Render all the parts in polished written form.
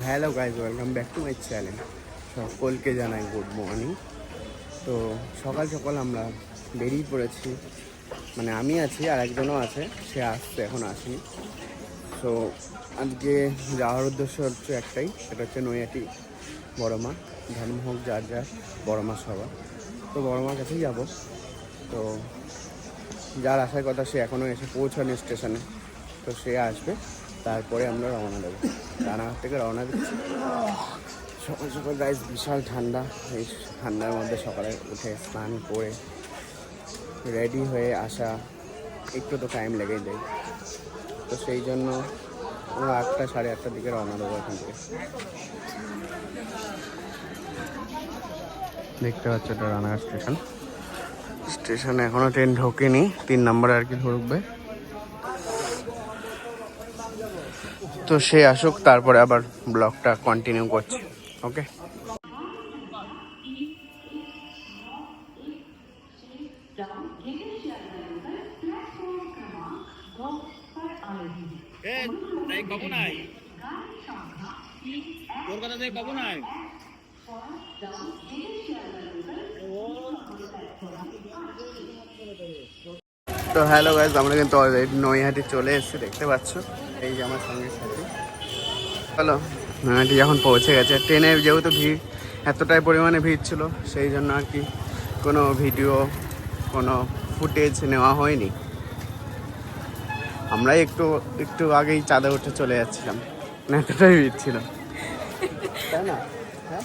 Hello guys, welcome back to my channel. সকলকে জানাই good morning. তো সকাল সকাল আমরা বেরিয়ে পড়েছি, মানে আমি আছি আর একজনও আছে, সে আসছে, এখন আসেনি। তো আজকে যাওয়ার উদ্দেশ্য হচ্ছে একটাই, সেটা হচ্ছে নৈহাটি বড় মা। ধর্ম হোক যার যার, বড় মা সবার। তো বড় মার কাছেই যাবো। তো যার আসার কথা সে এখনও এসে পৌঁছানি স্টেশনে, তো সে আসবে, তারপরে আমরা রওনা দেবো। রানাঘাট থেকে রওনা দিচ্ছি। সকাল সকাল গাইজ বিশাল ঠান্ডা, এই ঠান্ডার মধ্যে সকালে উঠে স্নান করে রেডি হয়ে আসা একটু তো টাইম লেগেই যায়। তো সেই জন্য আমরা 8টা সাড়ে 8টার দিকে রওনা দেবো এখান থেকে। দেখতে পাচ্ছ এটা রানাঘাট স্টেশন। স্টেশনে এখনও ট্রেন ঢোকেনি, 3 নম্বরে আর কি ঢুকবে। তো সে আসুক, তারপরে আবার ব্লগটা কন্টিনিউ করছি। ওকে। তো হ্যালো গাইজ, আমরা কিন্তু অলরেডি নৈহাটি চলে এসেছি, দেখতে পাচ্ছ। এই যে আমার সঙ্গে সাথে। হ্যালো, নৈহাটি যখন পৌঁছে গেছে। ট্রেনের যেহেতু ভিড়, এতটাই পরিমাণে ভিড় ছিল, সেই জন্য আর কি কোনো ভিডিও, কোনো ফুটেজ নেওয়া হয়নি। আমরাই একটু আগেই চাঁদে উঠে চলে যাচ্ছিলাম, এতটাই ভিড় ছিল, তাই না? হ্যাঁ।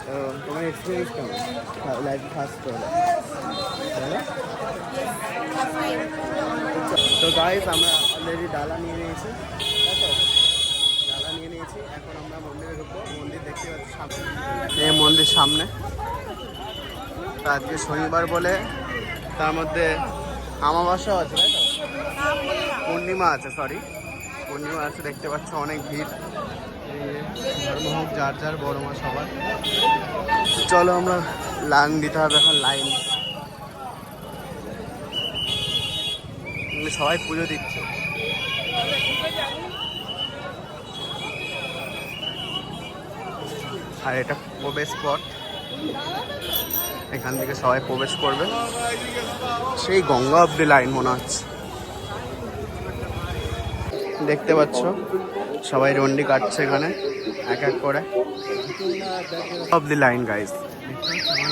তো তোমার এক্সপিরিয়েন্স কেমন লাইফ ফার্স্ট করে? তো গাইস, আমরা অলরেডি ডালা নিয়ে নিয়েছি, তাই তো? ডালা নিয়ে নিয়েছি, এখন আমরা মন্দিরে ঢুকবো। মন্দির দেখতে পাচ্ছি সামনে, এই মন্দির সামনে। তো আজকে শনিবার বলে তার মধ্যে আমাবস্যাও আছে, তাই তো? পূর্ণিমা আছে, সরি, পূর্ণিমা আছে। দেখতে পাচ্ছ অনেক ভিড়। ধর্ম হোক যার যার, বড় মা সবার। চলো আমরা লাইন দিতে হবে এখন, লাইন। সবাই পুজো দিচ্ছে। আর এটা প্রবেশ পথ, এখান থেকে সবাই প্রবেশ করবে। সেই গঙ্গা অব্দি লাইন মনে হচ্ছে। দেখতে পাচ্ছ সবাই রন্ডি কাটছে এখানে এক এক করে, অব্দি লাইন গাইজ।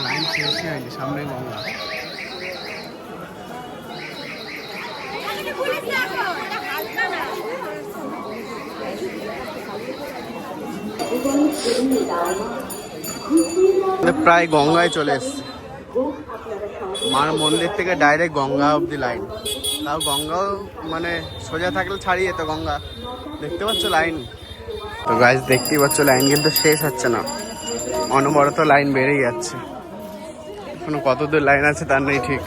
লাইন শেষই হয়নি, সামনে গঙ্গা। প্রায় গঙ্গায় চলে এসছে। মার মন্দির থেকে ডাইরেক্ট গঙ্গা অব্দি লাইন। তাও গঙ্গাও মানে সোজা থাকলে ছাড়িয়ে যেত গঙ্গা। দেখতে পাচ্ছ লাইন? তো গাইজ দেখতেই পাচ্ছ লাইন কিন্তু শেষ হচ্ছে না, অনবরত লাইন বেড়েই যাচ্ছে। এখনো কত দূর লাইন আছে তার নেই ঠিক।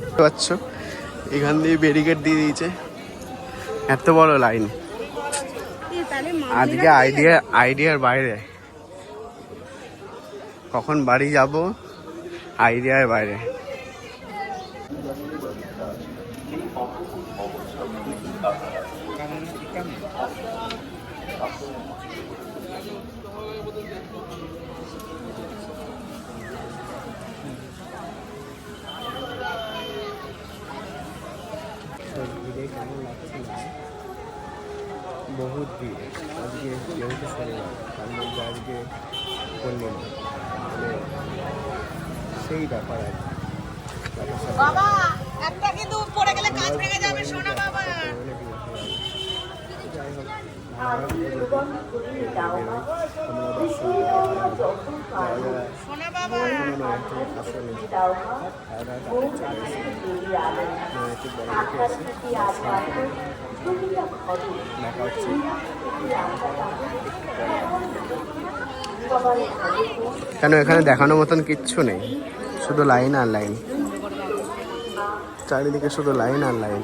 দেখতে পাচ্ছ এখান দিয়ে ব্যারিকেড দিয়ে দিয়েছে, এত বড় লাইন। আজকে আইডিয়ার বাইরে, কখন বাড়ি যাব আইডিয়ার বাইরে। ভিড়ে কেমন লাগছে না? বহুত ভিড় আজকে, যেহেতু শনিবার, তার মধ্যে আজকে পূর্ণিমা, মানে সেই ব্যাপার আর কি। বাবা একটা কিন্তু পড়ে গেলে কাজ ভেঙে যাবে, শোনা বাবা। যাই হোক, শোনা বাবা। কেন এখানে দেখানোর মতন কিচ্ছু নেই, শুধু লাইন আর লাইন, চারিদিকে শুধু লাইন আর লাইন।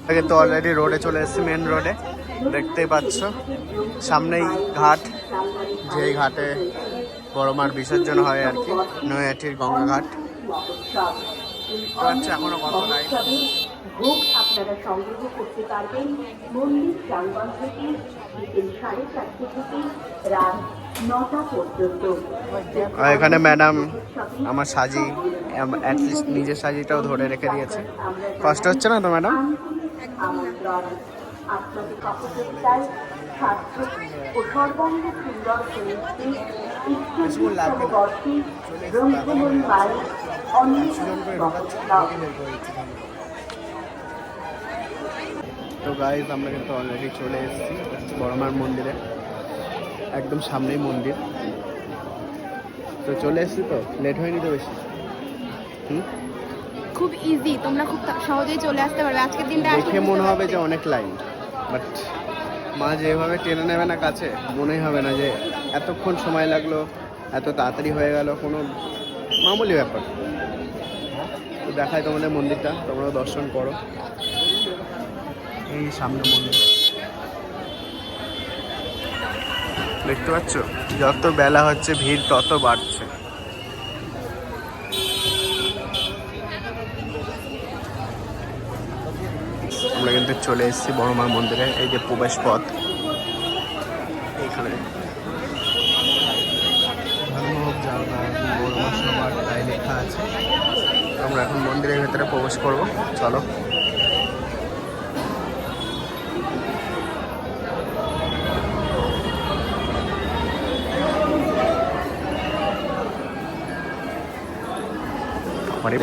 আগে তো অলরেডি রোডে চলে এসেছি, মেন রোডে। দেখতেই পাচ্ছ সামনেই ঘাট, যেই ঘাটে বড় মার বিসর্জন হয় আর কি, নৈহাটির গঙ্গা ঘাট। এখনো কত লাইন। আপনারা সংগ্রহ করতে পারবেন মন্দির প্রাঙ্গণ থেকে বিকেল 4:30 থেকে রাত 9টা পর্যন্ত। আর এখানে ম্যাডাম আমার সাজি অ্যাটলিস্ট নিজের সাজিটাও ধরে রেখে দিয়েছে। কষ্ট হচ্ছে না তো ম্যাডাম? আমন্ত্রণ আপনাদের কপোতায় স্বাস্থ্য ও সর্বাঙ্গ সুন্দর হয়েছে উচ্চবর্তী ব্রহ্মময়ী মায়ের তো গাইজ আমরা কিন্তু অলরেডি চলে এসেছি বড়মার মন্দিরে, একদম সামনেই মন্দির। তো চলে এসেছি, তো লেট হয়নি তো বেশি? খুব ইজি, তোমরা খুব সহজেই চলে আসতে পারবে। আজকের দিনটা দেখে মনে হবে যে অনেক লাইন, বাট মা যেভাবে টেনে নেবে না কাছে, মনেই হবে না যে এতক্ষণ সময় লাগলো, এত তাড়াতাড়ি হয়ে গেল, কোনো মামুলি ব্যাপার। তো দেখায় তোমাদের মন্দিরটা, তোমরাও দর্শন করো। এই সামনে মন্দির দেখতে পাচ্ছ, যত বেলা হচ্ছে ভিড় তত বাড়ছে। আমরা কিন্তু চলে এসেছি বড়মার মন্দিরে। এই যে প্রবেশ পথ, এইখানে ধর্মহোক জানা বড়মা সবার তাই লেখা আছে। আমরা এখন মন্দিরের ভেতরে প্রবেশ করব, চলো।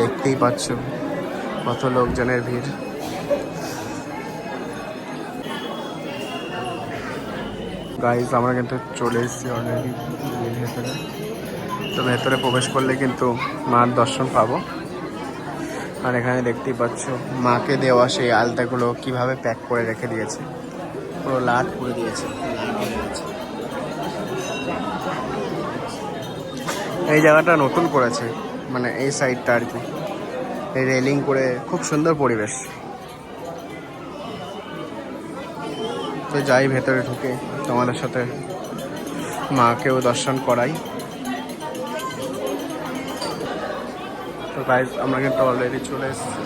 দেখতেই পাচ্ছ কত লোকজনের ভিড়। গাইজ আমরা কিন্তু চলে এসেছি অলরেডি ভেতরে। তো ভেতরে প্রবেশ করলে কিন্তু মার দর্শন পাবো। আর এখানে দেখতেই পাচ্ছ মাকে দেওয়া সেই আলতাগুলো কিভাবে প্যাক করে রেখে দিয়েছে, পুরো লাট করে দিয়েছে। এই জায়গাটা নতুন করেছে, মানে এই সাইডটা আর কি, এই রেলিং করে, খুব সুন্দর পরিবেশ। তো যাই ভেতরে ঢুকে তোমাদের সাথে মাকেও দর্শন করাই। তো গাইজ আমরা কিন্তু অলরেডি চলে এসেছি।